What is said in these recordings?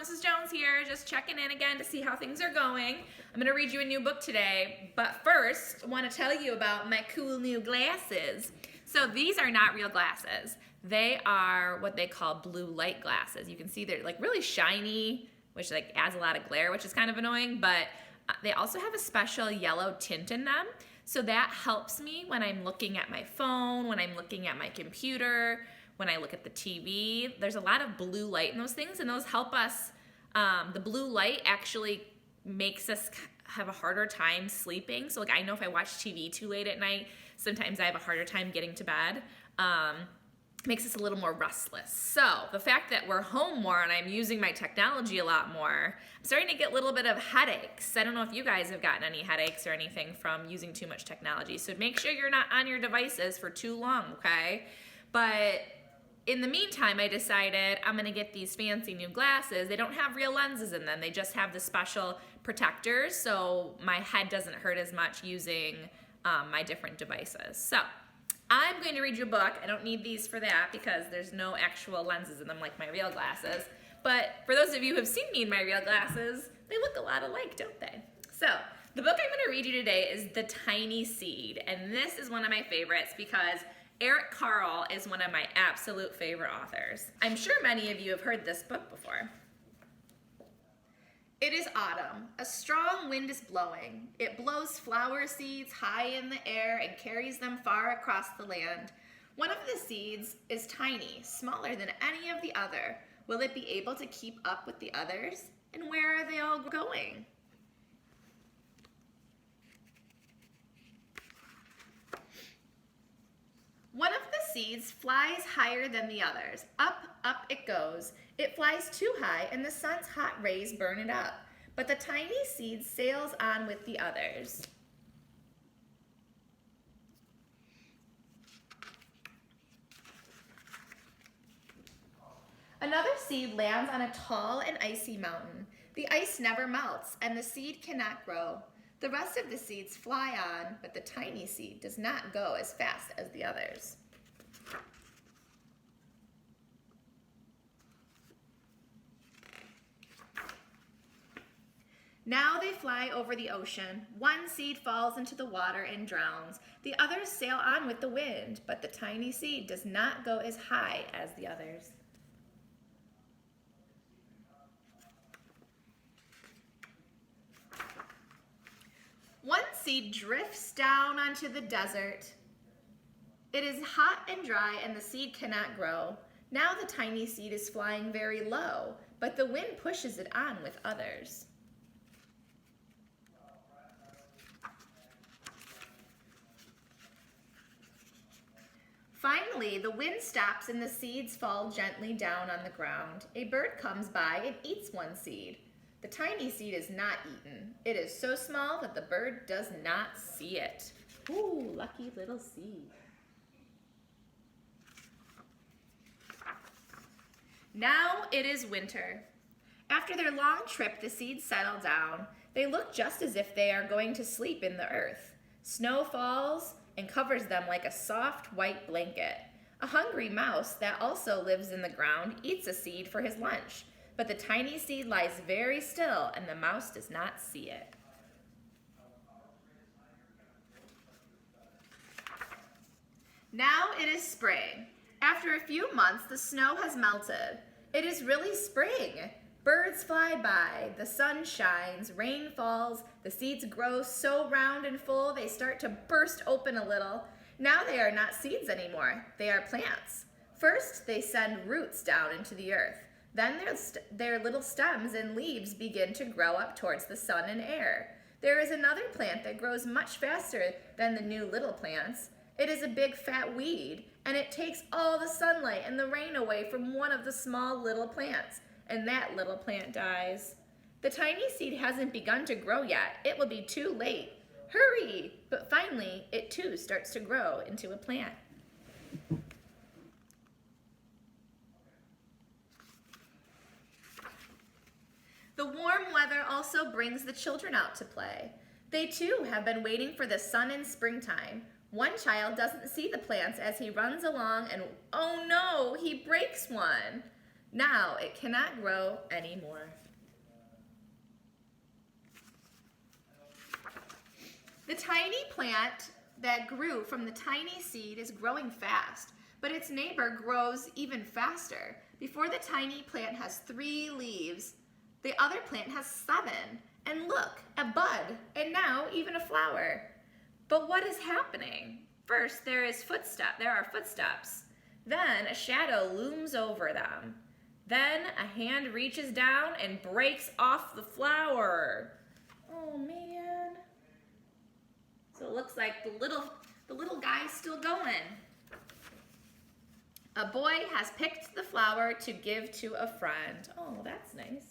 Mrs. Jones here, just checking in again to see how things are going. I'm going to read you a new book today, but first I want to tell you about my cool new glasses. So these are not real glasses. They are what they call blue light glasses. You can see they're like really shiny, which like adds a lot of glare, which is kind of annoying, but they also have a special yellow tint in them. So that helps me when I'm looking at my phone, when I'm looking at my computer, when I look at the TV. There's a lot of blue light in those things, and those help us. The blue light actually makes us have a harder time sleeping. So like I know if I watch TV too late at night, sometimes I have a harder time getting to bed. Makes us a little more restless. So the fact that we're home more and I'm using my technology a lot more, I'm starting to get a little bit of headaches. I don't know if you guys have gotten any headaches or anything from using too much technology. So make sure you're not on your devices for too long, okay? But in the meantime, I decided I'm gonna get these fancy new glasses. They don't have real lenses in them. They just have the special protectors, so my head doesn't hurt as much using my different devices. So I'm going to read you a book. I don't need these for that because there's no actual lenses in them like my real glasses. But for those of you who have seen me in my real glasses, they look a lot alike, don't they? So the book I'm gonna read you today is The Tiny Seed. And this is one of my favorites because Eric Carle is one of my absolute favorite authors. I'm sure many of you have heard this book before. It is autumn. A strong wind is blowing. It blows flower seeds high in the air and carries them far across the land. One of the seeds is tiny, smaller than any of the other. Will it be able to keep up with the others? And where are they all going? One of the seeds flies higher than the others. Up, up it goes. It flies too high and the sun's hot rays burn it up. But the tiny seed sails on with the others. Another seed lands on a tall and icy mountain. The ice never melts and the seed cannot grow. The rest of the seeds fly on, but the tiny seed does not go as fast as the others. Now they fly over the ocean. One seed falls into the water and drowns. The others sail on with the wind, but the tiny seed does not go as high as the others. One seed drifts down onto the desert. It is hot and dry and the seed cannot grow. Now the tiny seed is flying very low, but the wind pushes it on with others. Finally, the wind stops and the seeds fall gently down on the ground. A bird comes by and eats one seed. The tiny seed is not eaten. It is so small that the bird does not see it. Ooh, lucky little seed. Now it is winter. After their long trip, the seeds settle down. They look just as if they are going to sleep in the earth. Snow falls and covers them like a soft white blanket. A hungry mouse that also lives in the ground eats a seed for his lunch. But the tiny seed lies very still and the mouse does not see it. Now it is spring. After a few months, the snow has melted. It is really spring. Birds fly by, the sun shines, rain falls, the seeds grow so round and full they start to burst open a little. Now they are not seeds anymore, they are plants. First, they send roots down into the earth. Then their little stems and leaves begin to grow up towards the sun and air. There is another plant that grows much faster than the new little plants. It is a big fat weed, and it takes all the sunlight and the rain away from one of the small little plants, and that little plant dies. The tiny seed hasn't begun to grow yet. It will be too late. Hurry! But finally, it too starts to grow into a plant. The warm weather also brings the children out to play. They too have been waiting for the sun in springtime. One child doesn't see the plants as he runs along and, oh no, he breaks one. Now it cannot grow anymore. The tiny plant that grew from the tiny seed is growing fast, but its neighbor grows even faster. Before the tiny plant has 3 leaves, the other plant has 7. And look, a bud, and now even a flower. But what is happening? First, there are footsteps. Then a shadow looms over them. Then a hand reaches down and breaks off the flower. Oh man. So it looks like the little guy's still going. A boy has picked the flower to give to a friend. Oh, that's nice.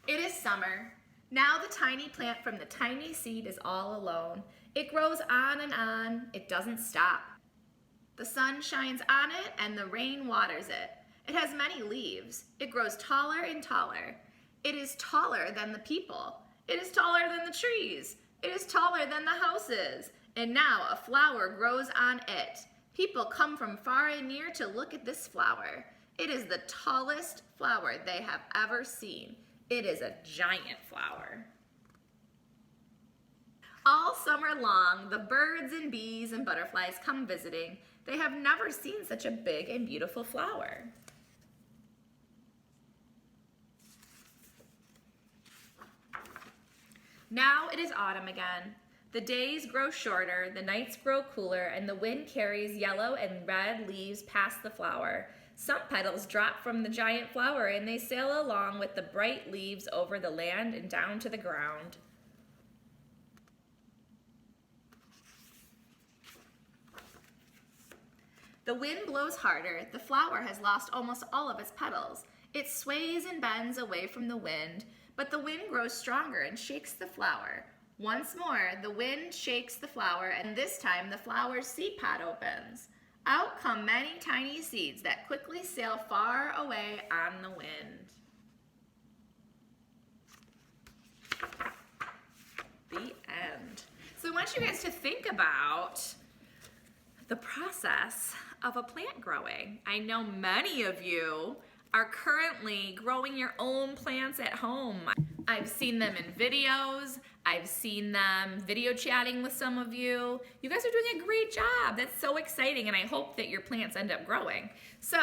It is summer. Now the tiny plant from the tiny seed is all alone. It grows on and on. It doesn't stop. The sun shines on it and the rain waters it. It has many leaves. It grows taller and taller. It is taller than the people. It is taller than the trees. It is taller than the houses. And now a flower grows on it. People come from far and near to look at this flower. It is the tallest flower they have ever seen. It is a giant flower. All summer long, the birds and bees and butterflies come visiting. They have never seen such a big and beautiful flower. Now it is autumn again. The days grow shorter, the nights grow cooler, and the wind carries yellow and red leaves past the flower. Some petals drop from the giant flower and they sail along with the bright leaves over the land and down to the ground. The wind blows harder. The flower has lost almost all of its petals. It sways and bends away from the wind, but the wind grows stronger and shakes the flower. Once more, the wind shakes the flower, and this time the flower's seed pod opens. Out come many tiny seeds that quickly sail far away on the wind. The end. So I want you guys to think about the process of a plant growing. I know many of you are currently growing your own plants at home. I've seen them in videos. I've seen them video chatting with some of you. You guys are doing a great job. That's so exciting, and I hope that your plants end up growing. So,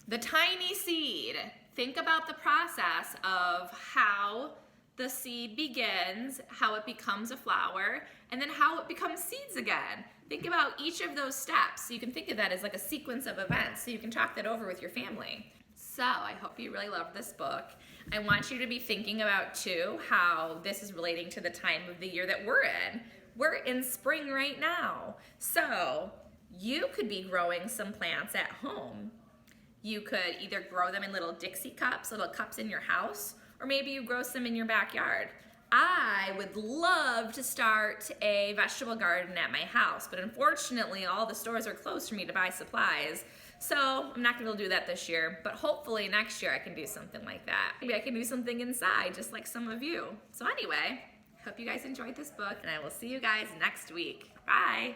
the tiny seed. Think about the process of how the seed begins, how it becomes a flower, and then how it becomes seeds again. Think about each of those steps. So you can think of that as like a sequence of events, so you can talk that over with your family. So I hope you really love this book. I want you to be thinking about too how this is relating to the time of the year that we're in. We're in spring right now. So you could be growing some plants at home. You could either grow them in little Dixie cups, little cups in your house, or maybe you grow some in your backyard. I would love to start a vegetable garden at my house, but unfortunately all the stores are closed for me to buy supplies. So I'm not gonna be able to do that this year, but hopefully next year I can do something like that. Maybe I can do something inside, just like some of you. So anyway, hope you guys enjoyed this book, and I will see you guys next week. Bye.